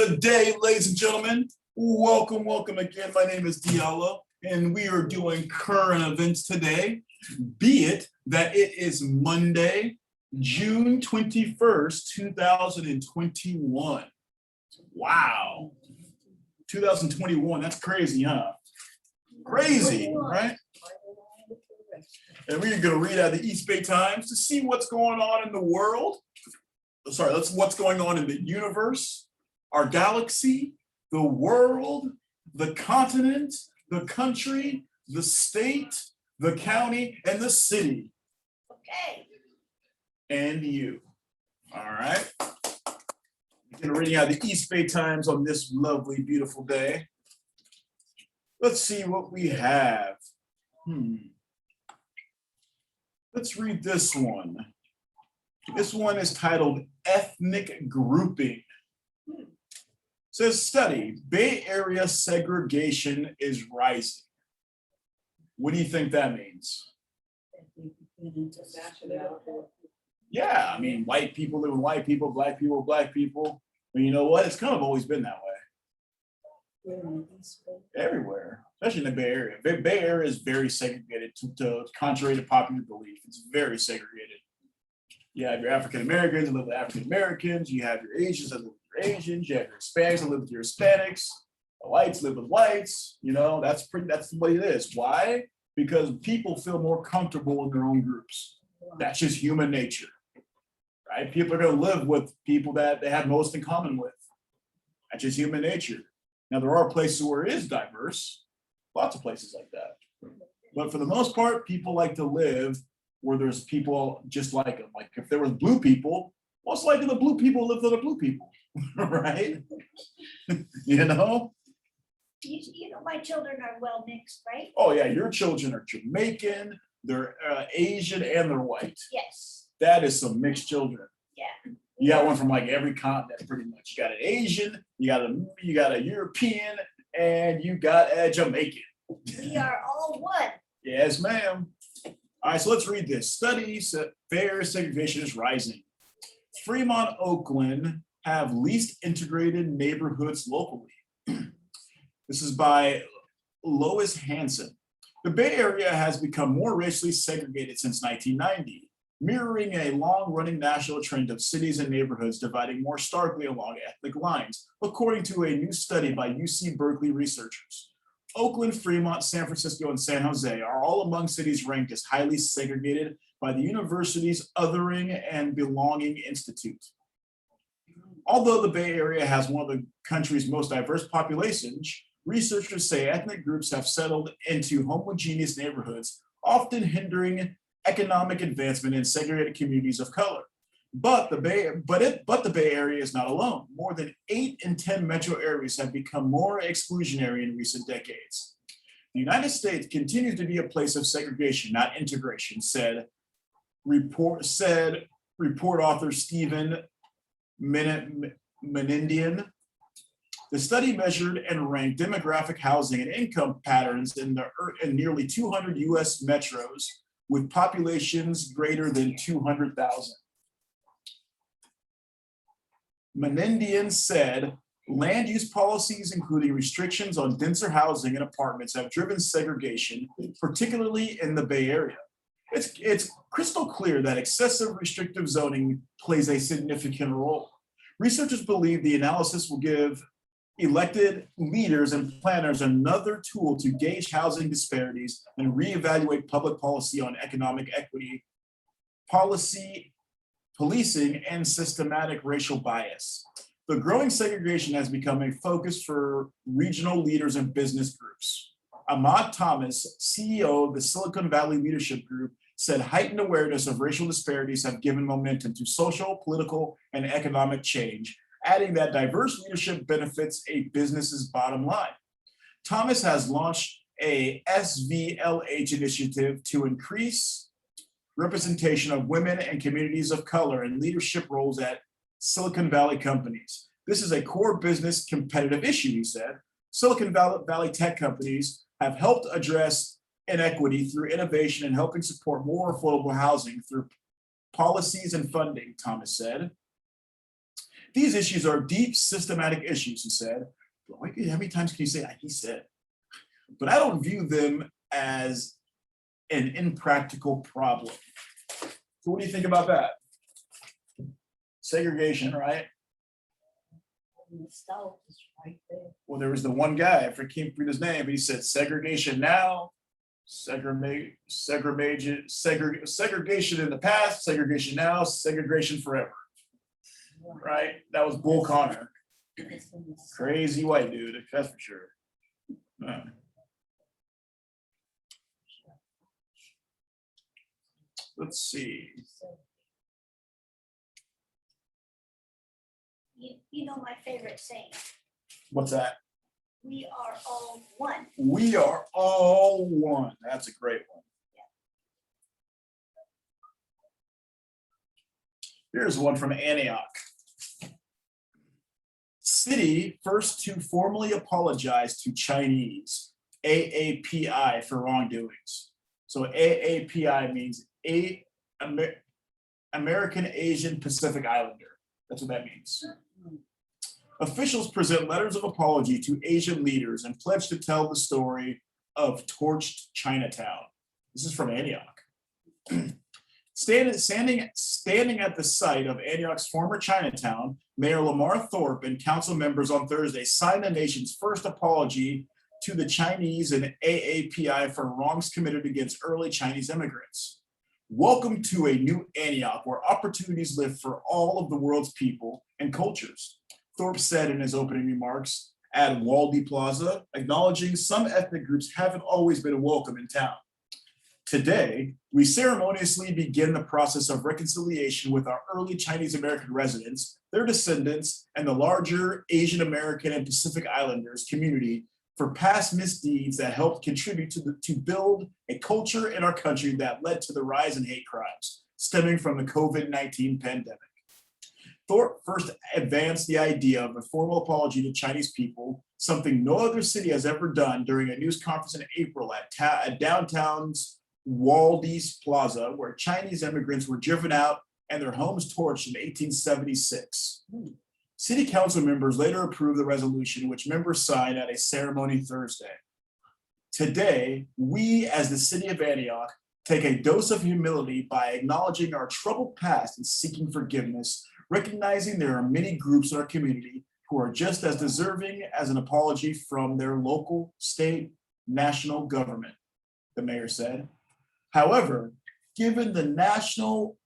Good day, ladies and gentlemen. Welcome again. My name is Diallo, and we are doing current events today, be it that it is Monday, June 21st, 2021. Wow. 2021, that's crazy, huh? Crazy, right? And we're going to read out the East Bay Times to see what's going on in the world. Sorry, that's what's going on in the universe, our galaxy, the world, the continent, the country, the state, the county, and the city. Okay. And you. All right. We're reading out the East Bay Times on this lovely, beautiful day. Let's see what we have. Let's read this one. This one is titled Ethnic Grouping. It says study, Bay Area segregation is rising. What do you think that means? Yeah, I mean, white people live with white people, black people, black people. But you know what? It's kind of always been that way. Everywhere, especially in the Bay Area. Bay Area is very segregated, contrary to popular belief. It's very segregated. You have your African Americans that live with African Americans. You have your Asians that live with your Asians. You have your Hispanics that live with your Hispanics. The whites live with whites. You know, that's the way it is. Why? Because people feel more comfortable in their own groups. That's just human nature, right? People are going to live with people that they have most in common with. That's just human nature. Now, there are places where it is diverse, lots of places like that. But for the most part, people like to live where there's people just like them. Like if there was blue people, most likely the blue people live with the blue people, right? You know? You know, my children are well mixed, right? Oh yeah, your children are Jamaican, they're Asian, and they're white. Yes. That is some mixed children. Yeah. You got one from like every continent, pretty much. You got an Asian, you got a European, and you got a Jamaican. We are all one. Yes, ma'am. All right, so let's read this. Studies that Bay Area segregation is rising. Fremont, Oakland have least integrated neighborhoods locally. This is by Lois Hansen. The Bay Area has become more racially segregated since 1990, mirroring a long-running national trend of cities and neighborhoods dividing more starkly along ethnic lines, according to a new study by UC Berkeley researchers. Oakland, Fremont, San Francisco, and San Jose are all among cities ranked as highly segregated by the university's Othering and Belonging Institute. Although the Bay Area has one of the country's most diverse populations, researchers say ethnic groups have settled into homogeneous neighborhoods, often hindering economic advancement in segregated communities of color. But the Bay Area is not alone. More than 8 in 10 metro areas have become more exclusionary in recent decades. The United States continues to be a place of segregation, not integration, said report author Stephen Menendian. The study measured and ranked demographic, housing, and income patterns in nearly 200 U.S. metros with populations greater than 200,000. Menendian said, land use policies, including restrictions on denser housing and apartments, have driven segregation, particularly in the Bay Area. It's crystal clear that excessive restrictive zoning plays a significant role. Researchers believe the analysis will give elected leaders and planners another tool to gauge housing disparities and reevaluate public policy on economic equity, policing, and systematic racial bias. The growing segregation has become a focus for regional leaders and business groups. Ahmad Thomas, CEO of the Silicon Valley Leadership Group, said heightened awareness of racial disparities have given momentum to social, political, and economic change, adding that diverse leadership benefits a business's bottom line. Thomas has launched a SVLH initiative to increase representation of women and communities of color in leadership roles at Silicon Valley companies. This is a core business competitive issue, he said. Silicon Valley tech companies have helped address inequity through innovation and helping support more affordable housing through policies and funding, Thomas said. These issues are deep systematic issues, he said. How many times can you say he said? But I don't view them as an impractical problem. So what do you think about that? Segregation, right? The stove is right there. Well, there was the one guy, I can't read his name, but he said segregation now, segregation in the past, segregation now, segregation forever. Right? That was Bull Connor. Crazy white dude, that's for sure. Let's see. You know my favorite saying, What's that? we are all one. We are all one. That's a great one. Here's one from Antioch. City first to formally apologize to Chinese AAPI for wrongdoings. So AAPI means American Asian Pacific Islander. That's what that means. Officials present letters of apology to Asian leaders and pledge to tell the story of torched Chinatown. This is from Antioch. Standing at the site of Antioch's former Chinatown, Mayor Lamar Thorpe and council members on Thursday signed the nation's first apology to the Chinese and AAPI for wrongs committed against early Chinese immigrants. Welcome to a new Antioch where opportunities live for all of the world's people and cultures, Thorpe said in his opening remarks at Waldy Plaza, acknowledging some ethnic groups haven't always been welcome in town. Today, we ceremoniously begin the process of reconciliation with our early Chinese American residents, their descendants, and the larger Asian American and Pacific Islanders community for past misdeeds that helped contribute to build a culture in our country that led to the rise in hate crimes stemming from the COVID-19 pandemic. Thorpe first advanced the idea of a formal apology to Chinese people, something no other city has ever done, during a news conference in April at downtown's Waldy's Plaza, where Chinese immigrants were driven out and their homes torched in 1876. City council members later approved the resolution, which members signed at a ceremony Thursday. Today, we as the city of Antioch take a dose of humility by acknowledging our troubled past and seeking forgiveness, recognizing there are many groups in our community who are just as deserving as an apology from their local, state, national government, the mayor said. However, given the national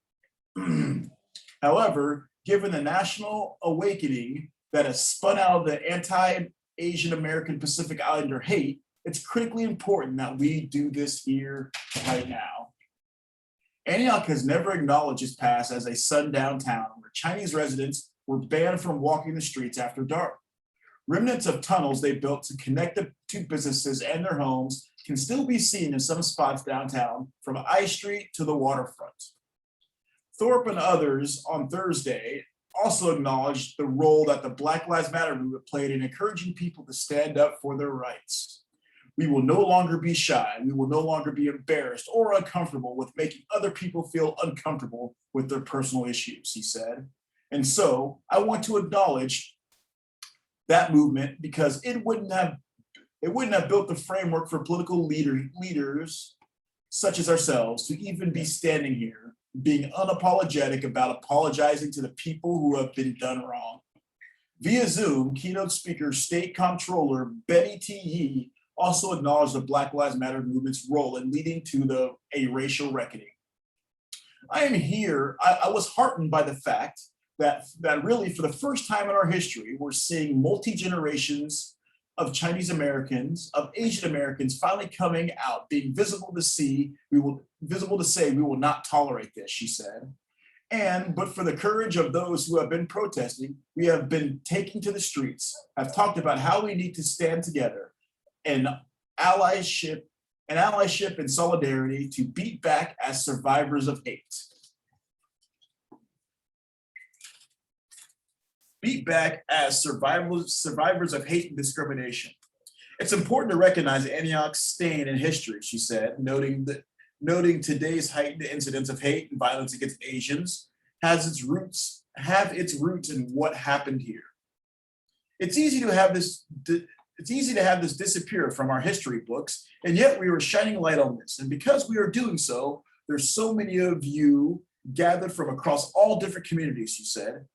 awakening that has spun out of the anti-Asian American Pacific Islander hate, it's critically important that we do this here right now. Antioch has never acknowledged its past as a sundown town where Chinese residents were banned from walking the streets after dark. Remnants of tunnels they built to connect the two businesses and their homes can still be seen in some spots downtown, from I Street to the waterfront. Thorpe and others on Thursday also acknowledged the role that the Black Lives Matter movement played in encouraging people to stand up for their rights. We will no longer be shy. We will no longer be embarrassed or uncomfortable with making other people feel uncomfortable with their personal issues, he said. And so I want to acknowledge that movement because it wouldn't have built the framework for political leaders such as ourselves to even be standing here, being unapologetic about apologizing to the people who have been done wrong. Via Zoom, keynote speaker, State Comptroller Betty T. Yee also acknowledged the Black Lives Matter movement's role in leading to a racial reckoning. I am here, I was heartened by the fact that really for the first time in our history, we're seeing multi-generations of Chinese Americans, of Asian Americans finally coming out, being visible to say we will not tolerate this, she said. But for the courage of those who have been protesting, we have been taking to the streets, have talked about how we need to stand together and allyship and solidarity to beat back as survivors of hate. Beat back as survivors of hate and discrimination. It's important to recognize Antioch's stain in history, she said, noting today's heightened incidents of hate and violence against Asians has its roots have its roots in what happened here. It's easy to have this disappear from our history books, and yet we are shining light on this. And because we are doing so, there's so many of you gathered from across all different communities, you said.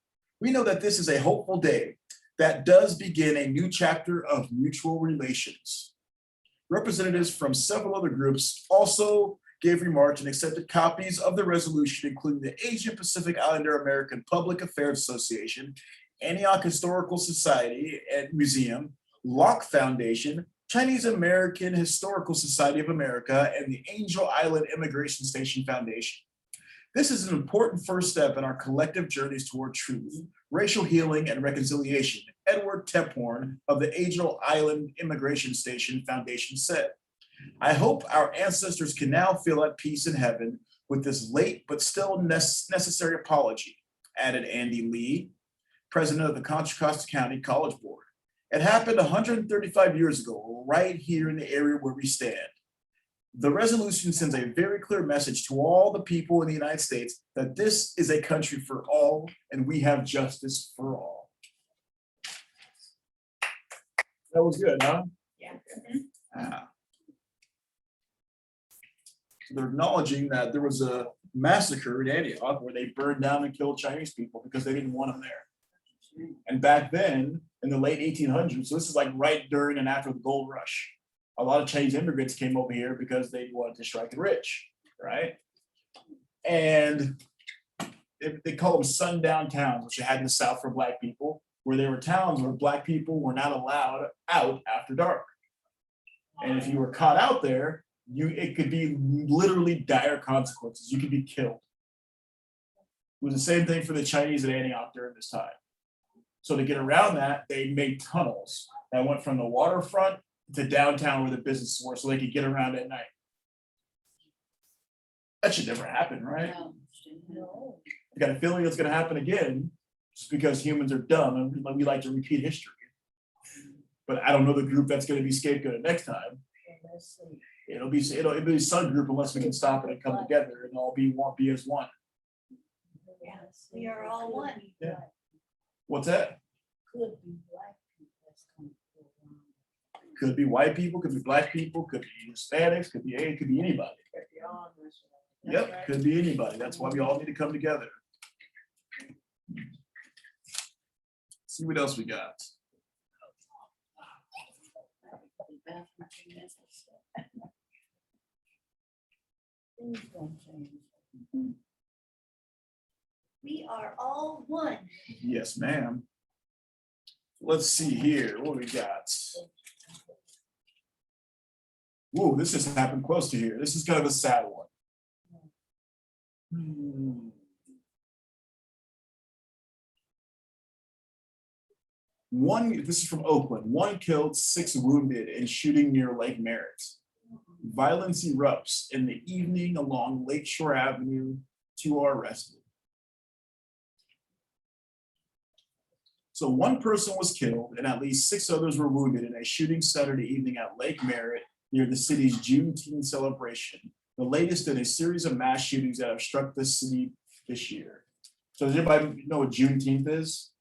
We know that this is a hopeful day that does begin a new chapter of mutual relations. Representatives from several other groups also gave remarks and accepted copies of the resolution, including the Asian Pacific Islander American Public Affairs Association, Antioch Historical Society and Museum, Locke Foundation, Chinese American Historical Society of America, and the Angel Island Immigration Station Foundation. This is an important first step in our collective journeys toward truth, racial healing, and reconciliation, Edward Tephorn of the Angel Island Immigration Station Foundation said. I hope our ancestors can now feel at peace in heaven with this late but still necessary apology, added Andy Lee, president of the Contra Costa County College Board. It happened 135 years ago, right here in the area where we stand. The resolution sends a very clear message to all the people in the United States that this is a country for all and we have justice for all. That was good, huh? Yeah. So they're acknowledging that there was a massacre in Antioch where they burned down and killed Chinese people because they didn't want them there. And back then, in the late 1800s, so this is like right during and after the gold rush, a lot of Chinese immigrants came over here because they wanted to strike the rich, right? And they call them sundown towns, which they had in the South for Black people, where there were towns where Black people were not allowed out after dark. And if you were caught out there, it could be literally dire consequences. You could be killed. It was the same thing for the Chinese at Antioch during this time. So to get around that, they made tunnels that went from the waterfront to downtown where the businesses were so they could get around at night. That should never happen, right? No. I got a feeling it's going to happen again just because humans are dumb and we like to repeat history. But I don't know the group that's going to be scapegoated next time. It'll be a sun group unless we can stop it and come together and all be as one. Yes, we are all one. Yeah. What's that? Could be Black people that's coming forward. Could be white people, could be Black people, could be Hispanics, could be anybody. Yep, could be anybody. That's why we all need to come together. See what else we got. We are all one. Yes, ma'am. Let's see here. What we got? Whoa, this just happened close to here. This is kind of a sad one. This is from Oakland. 1 killed, 6 wounded in shooting near Lake Merritt. Violence erupts in the evening along Lakeshore Avenue. 2 are arrested. So 1 person was killed and at least 6 others were wounded in a shooting Saturday evening at Lake Merritt near the city's Juneteenth celebration, the latest in a series of mass shootings that have struck the city this year. So does anybody know what Juneteenth is?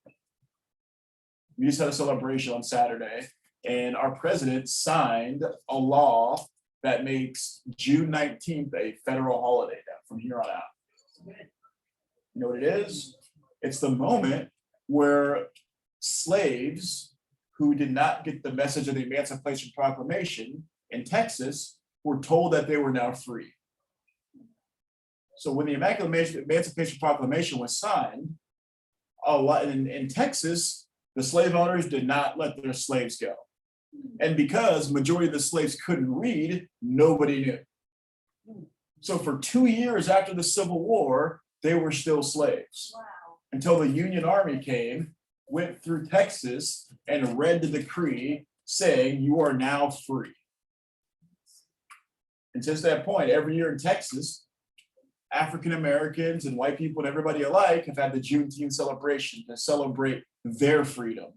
We just had a celebration on Saturday, and our president signed a law that makes June 19th a federal holiday now from here on out. You know what it is? It's the moment where slaves who did not get the message of the Emancipation Proclamation in Texas were told that they were now free. So when the Emancipation Proclamation was signed, a lot in Texas, the slave owners did not let their slaves go. And because majority of the slaves couldn't read, nobody knew. So for 2 years after the Civil War, they were still slaves. Wow. Until the Union Army came, went through Texas and read the decree saying you are now free. And since that point, every year in Texas, African Americans and white people and everybody alike have had the Juneteenth celebration to celebrate their freedom,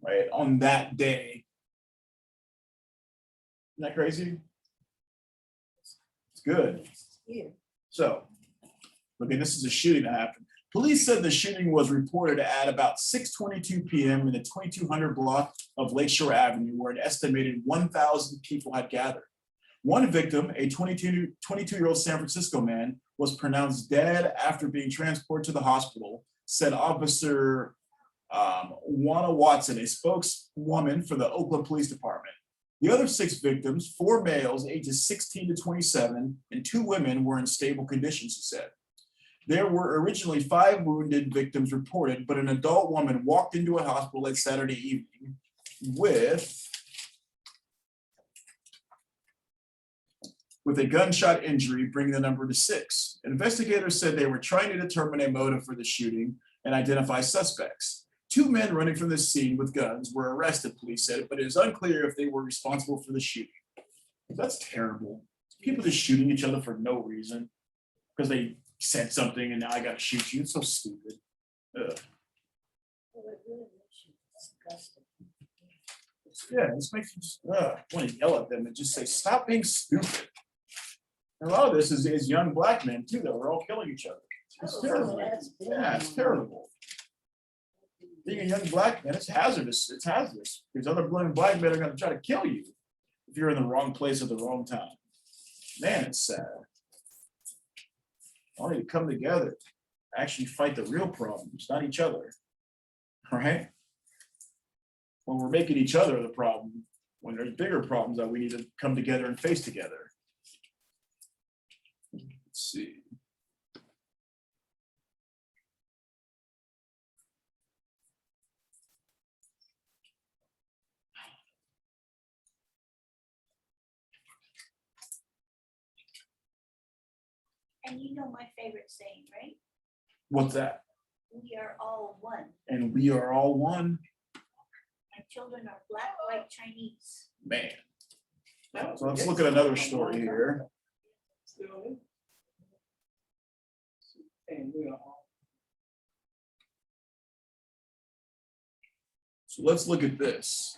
right, on that day. Isn't that crazy? It's good. So, okay, this is a shooting that happened. Police said the shooting was reported at about 6:22 p.m. in the 2200 block of Lakeshore Avenue, where an estimated 1,000 people had gathered. One victim, a 22-year-old San Francisco man, was pronounced dead after being transported to the hospital, said Officer Juana Watson, a spokeswoman for the Oakland Police Department. The other 6 victims, 4 males ages 16 to 27, and 2 women, were in stable conditions, he said. There were originally 5 wounded victims reported, but an adult woman walked into a hospital late Saturday evening with a gunshot injury, bringing the number to 6. Investigators said they were trying to determine a motive for the shooting and identify suspects. 2 men running from the scene with guns were arrested, police said, but it is unclear if they were responsible for the shooting. That's terrible. People just shooting each other for no reason because they said something and now I gotta shoot you. It's so stupid. Ugh. Yeah, this makes you just want to yell at them and just say, stop being stupid. And a lot of this is young black men too, that we're all killing each other. It's terrible. Yeah, it's terrible. Being a young black man, it's hazardous. It's hazardous because other young black men are going to try to kill you if you're in the wrong place at the wrong time. Man, it's sad. All need to come together, actually fight the real problems, not each other. Right? When we're making each other the problem, when there's bigger problems that we need to come together and face together. Let's see. And you know my favorite saying, right? What's that? We are all one. And we are all one. My children are black, white, Chinese. Man. So let's look at another story here. So let's look at this.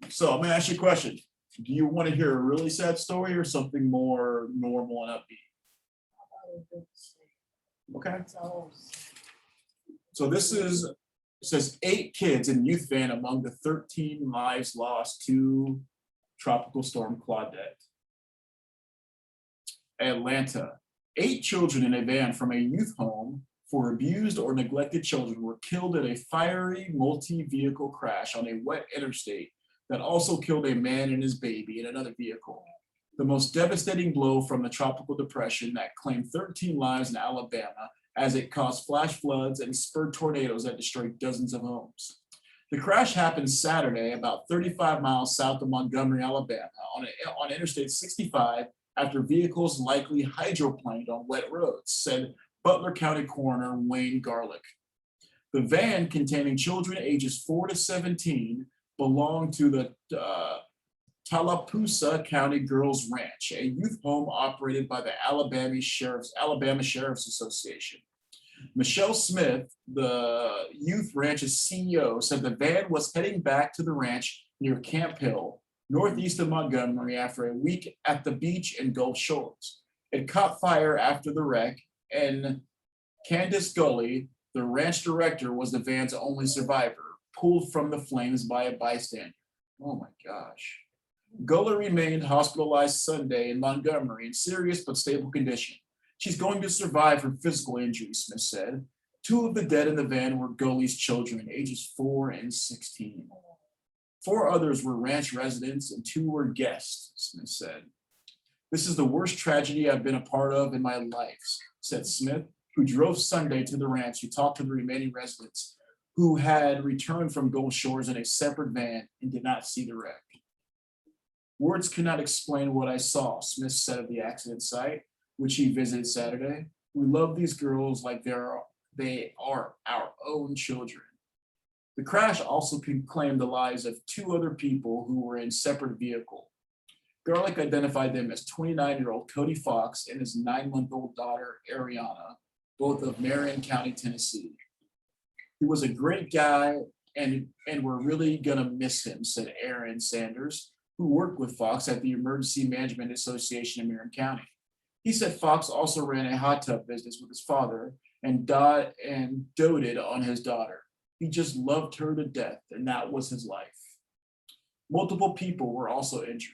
So I'm gonna ask you a question. Do you want to hear a really sad story or something more normal and upbeat? Okay. So this says 8 kids in youth van among the 13 lives lost to Tropical Storm Claudette. Atlanta. 8 children in a van from a youth home for abused or neglected children were killed in a fiery multi-vehicle crash on a wet interstate that also killed a man and his baby in another vehicle. The most devastating blow from the tropical depression that claimed 13 lives in Alabama as it caused flash floods and spurred tornadoes that destroyed dozens of homes. The crash happened Saturday about 35 miles south of Montgomery, Alabama on Interstate 65 after vehicles likely hydroplaned on wet roads, said Butler County Coroner Wayne Garlick. The van containing children ages 4 to 17 belonged to the Tallapoosa County Girls Ranch, a youth home operated by the Alabama Sheriff's Association. Michelle Smith, the youth ranch's CEO, said the van was heading back to the ranch near Camp Hill, northeast of Montgomery, after a week at the beach in Gulf Shores. It caught fire after the wreck, and Candace Gully, the ranch director, was the van's only survivor, pulled from the flames by a bystander. Oh my gosh. Gully remained hospitalized Sunday in Montgomery in serious but stable condition. She's going to survive her physical injuries, Smith said. 2 of the dead in the van were Gully's children, ages 4 and 16. 4 others were ranch residents and 2 were guests, Smith said. This is the worst tragedy I've been a part of in my life, said Smith, who drove Sunday to the ranch to talk to the remaining residents who had returned from Gulf Shores in a separate van and did not see the wreck. Words cannot explain what I saw, Smith said of the accident site, which he visited Saturday. We love these girls like they are our own children. The crash also claimed the lives of 2 other people who were in separate vehicles. Garlick identified them as 29-year-old Cody Fox and his 9-month-old daughter, Ariana, both of Marion County, Tennessee. He was a great guy, and we're really gonna miss him, said Aaron Sanders, who worked with Fox at the Emergency Management Association in Marion County. He said Fox also ran a hot tub business with his father and doted on his daughter. He just loved her to death, and that was his life. Multiple people were also injured.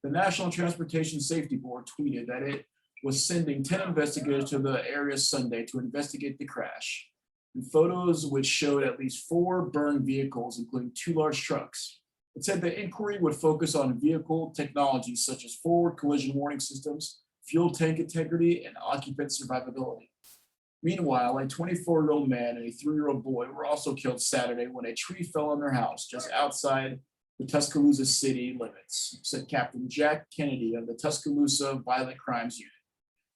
The National Transportation Safety Board tweeted that it was sending 10 investigators to the area Sunday to investigate the crash. And photos which showed at least 4 burned vehicles, including 2 large trucks. It said the inquiry would focus on vehicle technologies such as forward collision warning systems, fuel tank integrity, and occupant survivability. Meanwhile, a 24-year-old man and a 3-year-old boy were also killed Saturday when a tree fell on their house just outside the Tuscaloosa city limits, said Captain Jack Kennedy of the Tuscaloosa Violent Crimes Unit.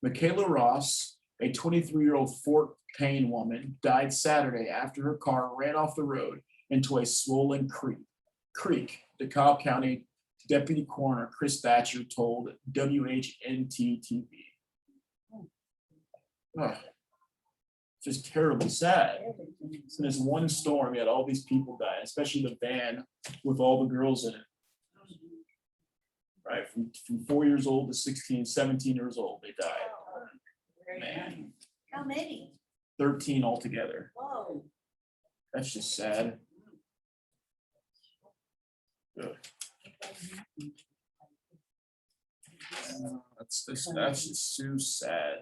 Michaela Ross, a 23-year-old Fort Payne woman, died Saturday after her car ran off the road into a swollen creek, DeKalb County Deputy Coroner Chris Thatcher told WHNT-TV. Oh, just terribly sad. In this one storm, you had all these people die, especially the van with all the girls in it. Right, from 4 years old to 16, 17 years old, they died. Man, How many? 13 altogether. Whoa. That's just sad. Ugh. That's just so sad.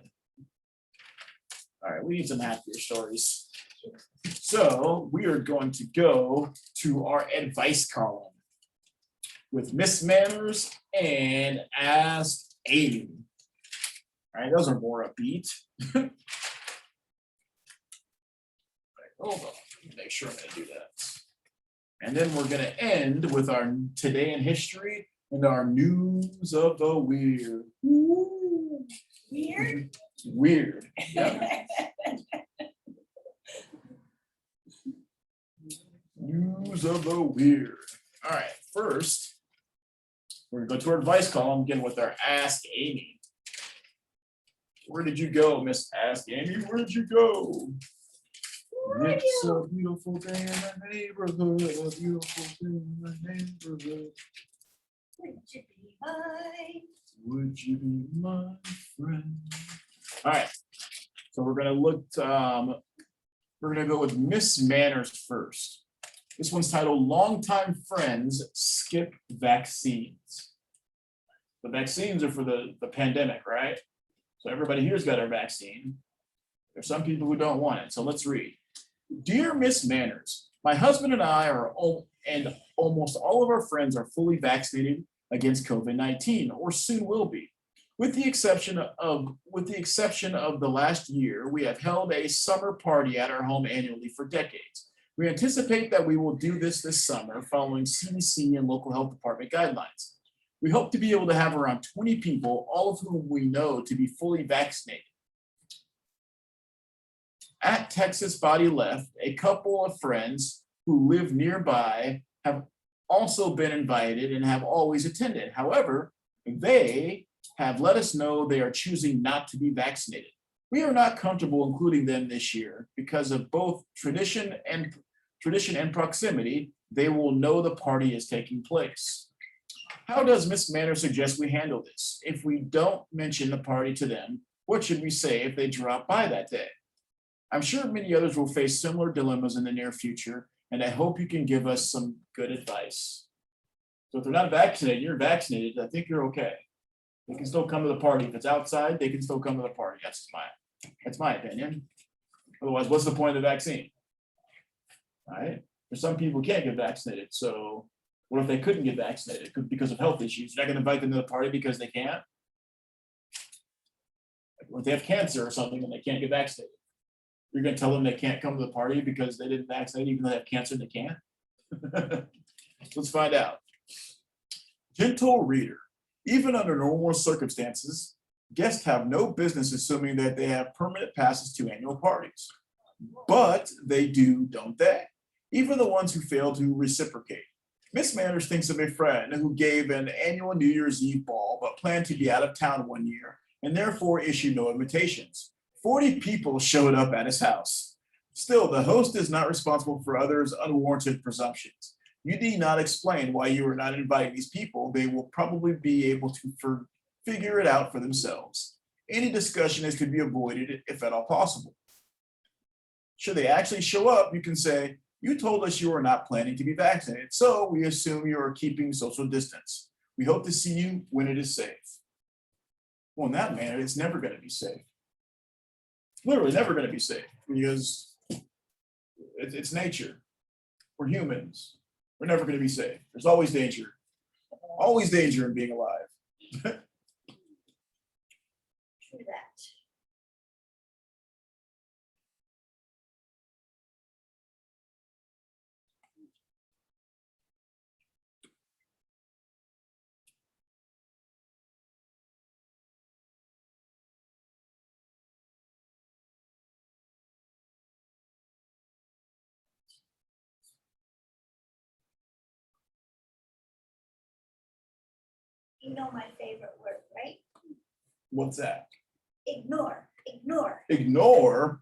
All right, we need some happier stories. So we are going to go to our advice column with Miss Manners and Ask Amy. All right, those are more upbeat. Right, hold on, let me make sure I'm going to do that. And then we're going to end with our Today in History and our News of the Weird. Ooh, weird? Weird. Yeah. News of the Weird. All right, first, we're going to go to our advice column again with our Ask Amy. Where did you go, Miss Ask Amy? Where did you go? It's a beautiful day in the neighborhood, a beautiful day in the neighborhood. Would you be mine? Would you be my friend? All right, so we're gonna we're gonna go with Miss Manners first. This one's titled "Longtime Friends Skip Vaccines." The vaccines are for the pandemic, right? So everybody here's got our vaccine. There's some people who don't want it, so let's read. Dear Miss Manners, my husband and I and almost all of our friends are fully vaccinated against COVID-19, or soon will be. With the exception of the last year, we have held a summer party at our home annually for decades. We anticipate that we will do this summer following CDC and local health department guidelines. We hope to be able to have around 20 people, all of whom we know to be fully vaccinated. At Texas Body Left, a couple of friends who live nearby have also been invited and have always attended. However, they have let us know they are choosing not to be vaccinated. We are not comfortable including them this year because of both tradition and proximity. They will know the party is taking place. How does Miss Manners suggest we handle this? If we don't mention the party to them, what should we say if they drop by that day? I'm sure many others will face similar dilemmas in the near future, and I hope you can give us some good advice. So if they're not vaccinated, you're vaccinated, I think you're okay. They can still come to the party. If it's outside, they can still come to the party. That's my opinion. Otherwise, what's the point of the vaccine? All right. There's some people who can't get vaccinated. So what if they couldn't get vaccinated because of health issues? You're not going to invite them to the party because they can't? Or if they have cancer or something and they can't get vaccinated, you're going to tell them they can't come to the party because they didn't vaccinate, even though they have cancer and they can't? Let's find out. Gentle reader, even under normal circumstances, guests have no business assuming that they have permanent passes to annual parties. But they do, don't they? Even the ones who fail to reciprocate. Miss Manners thinks of a friend who gave an annual New Year's Eve ball but planned to be out of town one year and therefore issued no invitations. 40 people showed up at his house. Still, the host is not responsible for others' unwarranted presumptions. You need not explain why you are not inviting these people. They will probably be able to figure it out for themselves. Any discussion is to be avoided if at all possible. Should they actually show up, you can say, you told us you are not planning to be vaccinated, so we assume you are keeping social distance. We hope to see you when it is safe. Well, in that manner, it's never going to be safe. Literally never going to be safe because it's nature. We're humans. We're never going to be safe. There's always danger. Always danger in being alive. True that. You know my favorite word, right? What's that? Ignore, ignore. Ignore.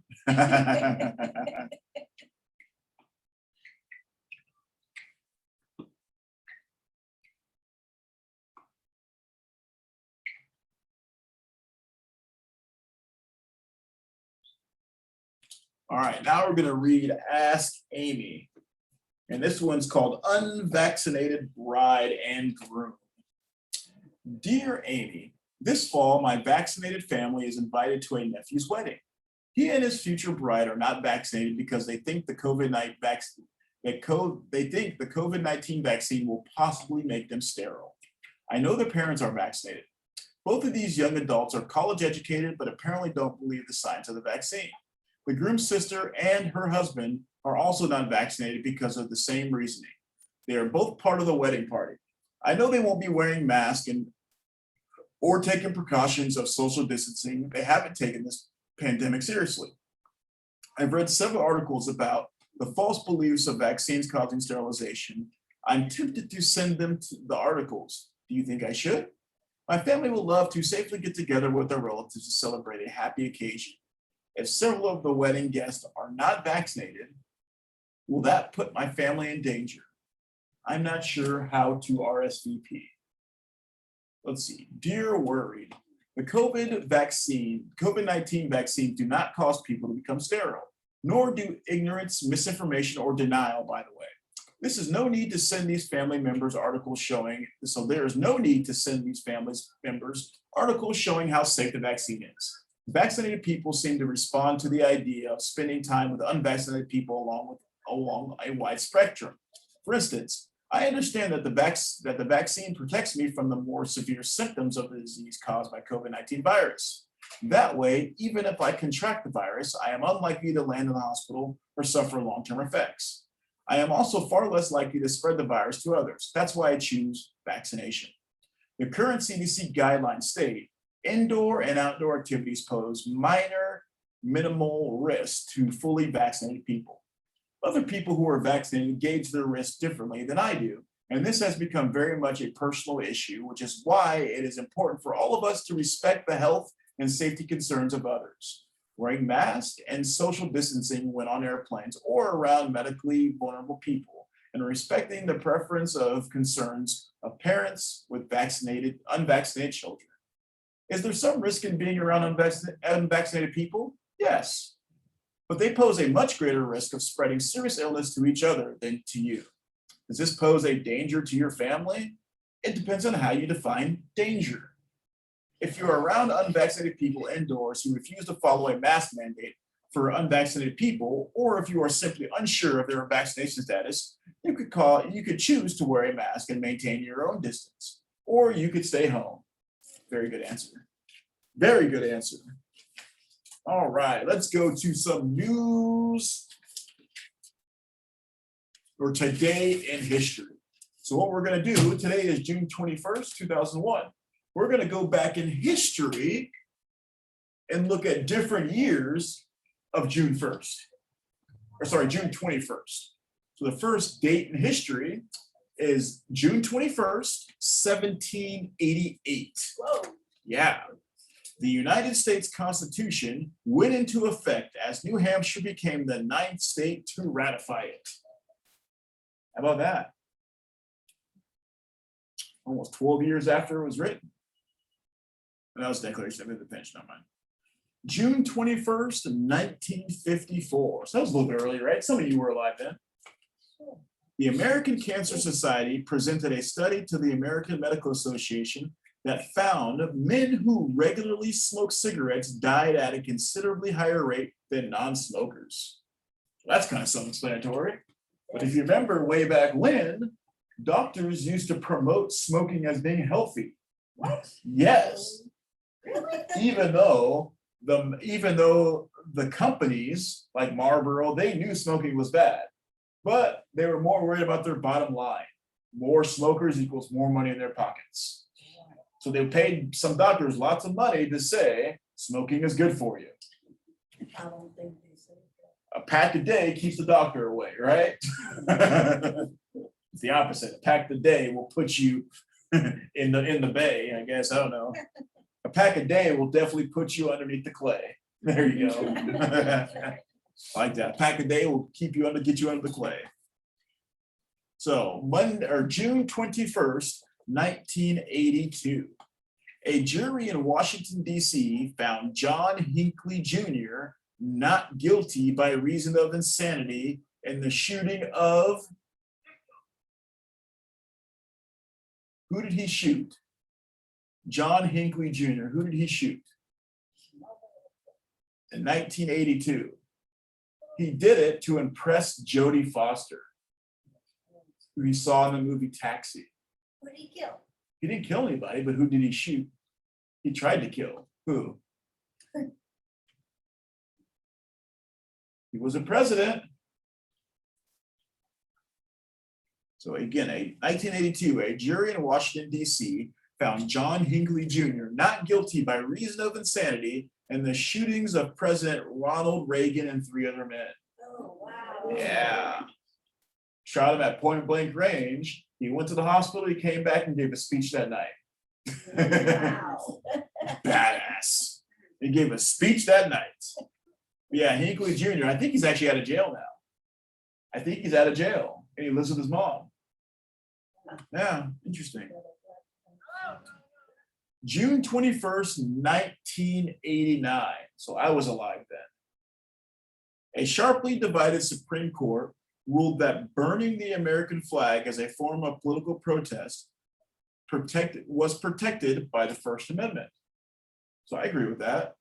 All right, now we're going to read Ask Amy. And this one's called Unvaccinated Bride and Groom. Dear Amy, this fall, my vaccinated family is invited to a nephew's wedding. He and his future bride are not vaccinated because they think the COVID-19 vaccine will possibly make them sterile. I know their parents are vaccinated. Both of these young adults are college educated, but apparently don't believe the science of the vaccine. The groom's sister and her husband are also not vaccinated because of the same reasoning. They are both part of the wedding party. I know they won't be wearing masks or taking precautions of social distancing. They haven't taken this pandemic seriously. I've read several articles about the false beliefs of vaccines causing sterilization. I'm tempted to send them the articles. Do you think I should? My family would love to safely get together with their relatives to celebrate a happy occasion. If several of the wedding guests are not vaccinated, will that put my family in danger? I'm not sure how to RSVP. Let's see. Dear worried, the COVID-19 vaccine do not cause people to become sterile, nor do ignorance, misinformation, or denial, by the way. This is no need to send these family members articles showing, so there is no need to send these family members articles showing how safe the vaccine is. Vaccinated people seem to respond to the idea of spending time with unvaccinated people along a wide spectrum. For instance, I understand that the vaccine protects me from the more severe symptoms of the disease caused by COVID-19 virus. That way, even if I contract the virus, I am unlikely to land in the hospital or suffer long-term effects. I am also far less likely to spread the virus to others. That's why I choose vaccination. The current CDC guidelines state indoor and outdoor activities pose minimal risk to fully vaccinated people. Other people who are vaccinated gauge their risk differently than I do, and this has become very much a personal issue, which is why it is important for all of us to respect the health and safety concerns of others. Wearing masks and social distancing when on airplanes or around medically vulnerable people, and respecting the preference of concerns of parents with unvaccinated children. Is there some risk in being around unvaccinated people? Yes, but they pose a much greater risk of spreading serious illness to each other than to you. Does this pose a danger to your family? It depends on how you define danger. If you're around unvaccinated people indoors who refuse to follow a mask mandate for unvaccinated people, or if you are simply unsure of their vaccination status, you could choose to wear a mask and maintain your own distance, or you could stay home. Very good answer. Very good answer. All right, let's go to some news for today in history. So what we're going to do, today is June 21st, 2001. We're going to go back in history and look at different years of June 1st. June 21st. So the first date in history is June 21st, 1788. Whoa. Yeah. The United States Constitution went into effect as New Hampshire became the 9th state to ratify it. How about that? almost 12 years after it was written. And that was Declaration of Independence, not mine. June 21st, 1954. So that was a little bit early, right? Some of you were alive then. The American Cancer Society presented a study to the American Medical Association that found men who regularly smoked cigarettes died at a considerably higher rate than non-smokers. That's kind of self-explanatory. But if you remember way back when, doctors used to promote smoking as being healthy. What? Yes. Really? Even though the companies like Marlboro, they knew smoking was bad, but they were more worried about their bottom line. More smokers equals more money in their pockets. So they paid some doctors lots of money to say smoking is good for you. I don't think they said A pack a day keeps the doctor away, right? It's the opposite. A pack a day will put you in the bay, I guess. I don't know. A pack a day will definitely put you underneath the clay. There you go. Like that. A pack a day will get you under the clay. So June 21st, 1982. A jury in Washington, D.C. found John Hinckley Jr. not guilty by reason of insanity in the shooting of. Who did he shoot? John Hinckley Jr. Who did he shoot? In 1982. He did it to impress Jodie Foster, who he saw in the movie Taxi. Who did he kill? He didn't kill anybody, but who did he shoot? He tried to kill. Who? He was a president. So again, 1982, a jury in Washington, D.C. found John Hinckley Jr. not guilty by reason of insanity in the shootings of President Ronald Reagan and 3 other men. Oh, wow. Yeah. Shot him at point blank range. He went to the hospital. He came back and gave a speech that night. Wow. Badass. He gave a speech that night. Yeah, Hinckley Jr. I think he's actually out of jail now. I think he's out of jail and he lives with his mom. Yeah, interesting. June 21st, 1989. So I was alive then. A sharply divided Supreme Court ruled that burning the American flag as a form of political protest was protected by the First Amendment. So I agree with that.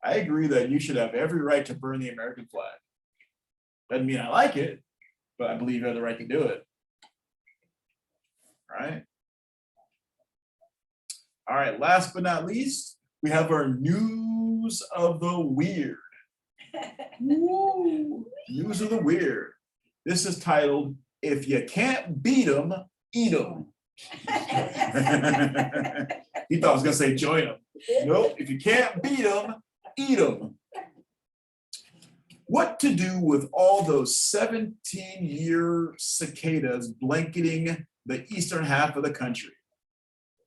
I agree that you should have every right to burn the American flag. Doesn't mean I like it, but I believe you have the right to do it. Right? All right, last but not least, we have our news of the weird. Woo. News of the weird. This is titled, If You Can't Beat 'Em, Eat 'Em. He thought I was going to say join them. Nope, if you can't beat them, eat them. What to do with all those 17-year cicadas blanketing the eastern half of the country?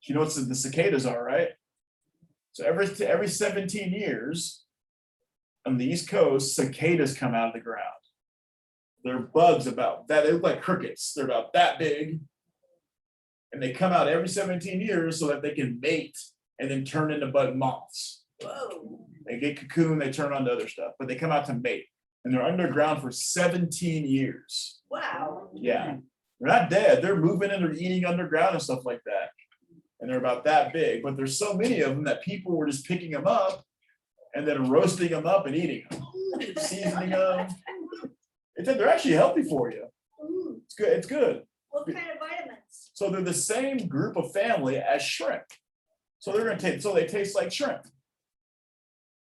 You know what the cicadas are, right? So every 17 years on the East Coast, cicadas come out of the ground. They're bugs about that. They look like crickets. They're about that big. And they come out every 17 years so that they can mate and then turn into bug moths. Whoa. They get cocoon, they turn on to other stuff, but they come out to mate. And they're underground for 17 years. Wow. Yeah. They're not dead. They're moving and they're eating underground and stuff like that. And they're about that big. But there's so many of them that people were just picking them up and then roasting them up and eating them, seasoning them. They're actually healthy for you. Ooh. It's good. It's good. What kind of vitamins? So they're the same group of family as shrimp. So they're going to taste. So they taste like shrimp.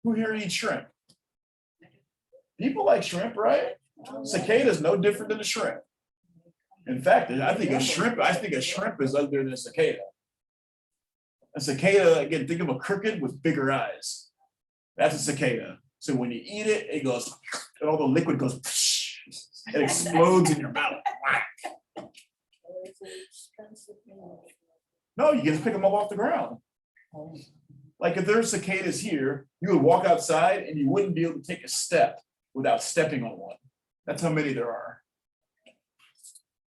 Who here eats shrimp? People like shrimp, right? Cicada is no different than a shrimp. In fact, I think a shrimp is uglier than a cicada. A cicada, again, think of a cricket with bigger eyes. That's a cicada. So when you eat it, it goes, and all the liquid goes, it explodes in your mouth. No, you can just pick them up off the ground. Like if there's cicadas here, you would walk outside and you wouldn't be able to take a step without stepping on one. That's how many there are.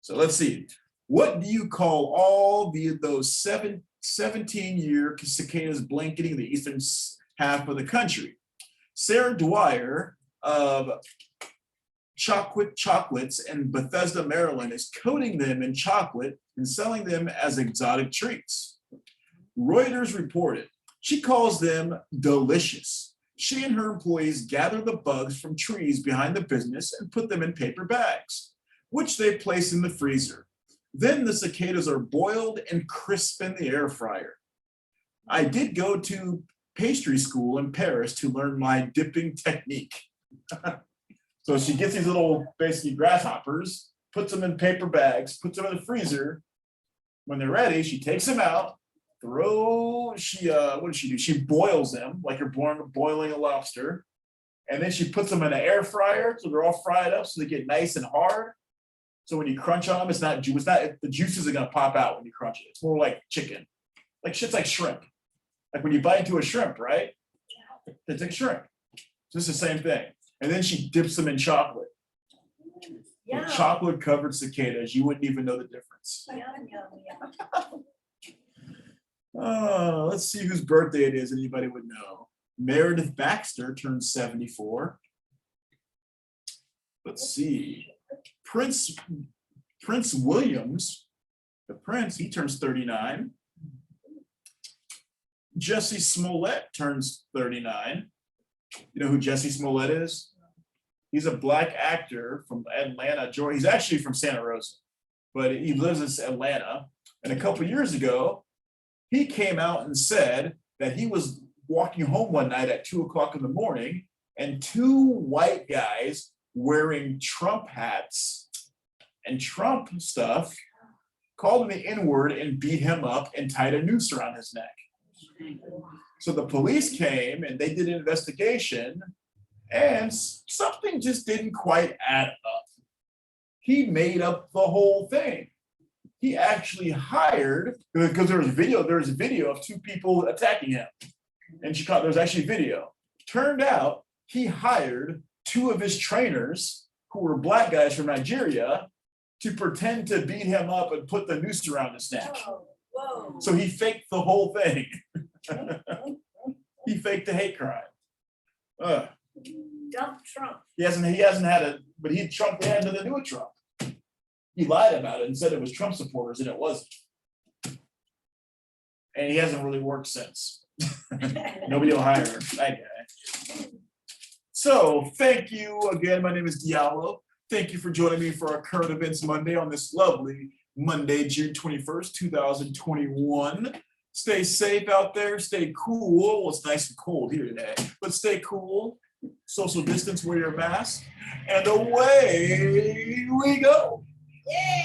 So let's see. What do you call all those 17-year cicadas blanketing the eastern half of the country? Sarah Dwyer of Chocolates in Bethesda, Maryland, is coating them in chocolate and selling them as exotic treats. Reuters reported she calls them delicious. She and her employees gather the bugs from trees behind the business and put them in paper bags, which they place in the freezer. Then the cicadas are boiled and crisp in the air fryer. I did go to pastry school in Paris to learn my dipping technique. So she gets these little, basically grasshoppers, puts them in paper bags, puts them in the freezer. When they're ready, she takes them out, what does she do? She boils them like you're boiling a lobster. And then she puts them in an air fryer, so they're all fried up, so they get nice and hard. So when you crunch on them, the juices are gonna pop out when you crunch it. It's more like chicken. Like shit's like shrimp. Like when you bite into a shrimp, right? It's like shrimp. So it's the same thing. And then she dips them in chocolate. Yeah. Chocolate covered cicadas. You wouldn't even know the difference. Yum, yum, yum. Let's see whose birthday it is. Anybody would know. Meredith Baxter turns 74. Let's see. Prince Williams, the prince, he turns 39. Jesse Smollett turns 39. You know who Jesse Smollett is? He's a black actor from Atlanta, Georgia. He's actually from Santa Rosa, but he lives in Atlanta. And a couple years ago, he came out and said that he was walking home one night at 2:00 in the morning, and two white guys wearing Trump hats and Trump stuff called him the N-word and beat him up and tied a noose around his neck. So the police came and they did an investigation, and something just didn't quite add up. He made up the whole thing. He actually hired, because there was a video of two people attacking him in Chicago. There's actually video. Turned out he hired two of his trainers who were black guys from Nigeria to pretend to beat him up and put the noose around his neck. Whoa. So he faked the whole thing. He faked the hate crime. Dump Trump. He hasn't had it, but Trump had nothing to do with Trump. He lied about it and said it was Trump supporters, and it wasn't. And he hasn't really worked since. Nobody will hire him. That guy. So thank you again. My name is Diallo. Thank you for joining me for our Current Events Monday on this lovely Monday, June 21st, 2021. Stay safe out there. Stay cool. Well, it's nice and cold here today, but stay cool. Social distance, wear your mask, and away we go. Yay!